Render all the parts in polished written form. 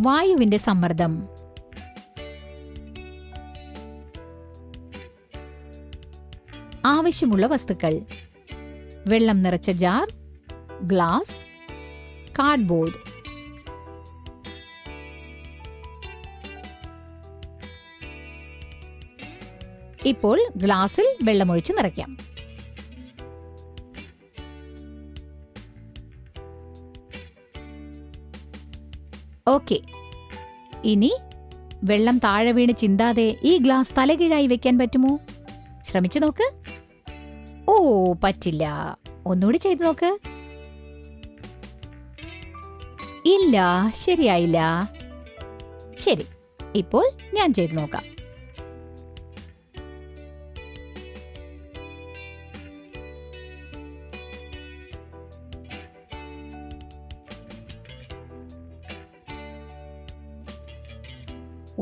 വായുവിന്റെ സമ്മർദ്ദം. ആവശ്യമുള്ള വസ്തുക്കൾ: വെള്ളം നിറച്ച ജാർ, ഗ്ലാസ്, കാർഡ്ബോർഡ്. ഇപ്പോൾ ഗ്ലാസിൽ വെള്ളമൊഴിച്ച് നിറയ്ക്കാം. ഓക്കെ, ഇനി വെള്ളം താഴെ വീണ് ചിന്താതെ ഈ ഗ്ലാസ് തലകീഴായി വെക്കാൻ പറ്റുമോ? ശ്രമിച്ചു നോക്ക്. ഓ, പറ്റില്ല. ഒന്നുകൂടി ചെയ്തു നോക്ക്. ഇല്ല, ശരിയായില്ല. ശരി, ഇപ്പോൾ ഞാൻ ചെയ്തു നോക്കാം.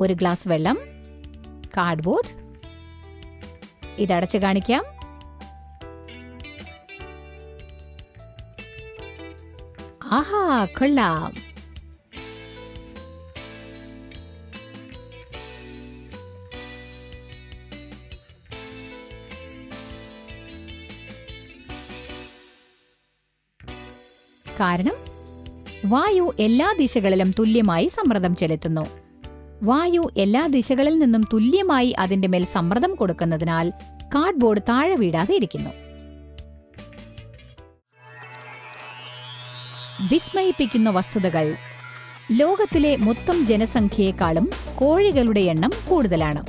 ഒരു ഗ്ലാസ് വെള്ളം, കാർഡ്ബോർഡ്. ഇതടച്ച് കാണിക്കാം. ആഹാ, കൊള്ളാം. കാരണം വായു എല്ലാ ദിശകളിലും തുല്യമായി സമ്മർദ്ദം ചെലുത്തുന്നു. വായു എല്ലാ ദിശകളിൽ നിന്നും തുല്യമായി അതിന്റെ മേൽ സമ്മർദ്ദം കൊടുക്കുന്നതിനാൽ കാർഡ്ബോർഡ് താഴെ വീഴാതെ ഇരിക്കുന്നു. വിസ്മയിപ്പിക്കുന്ന വസ്തുതകൾ: ലോകത്തിലെ മൊത്തം ജനസംഖ്യയെക്കാളും കോഴികളുടെ എണ്ണം കൂടുതലാണ്.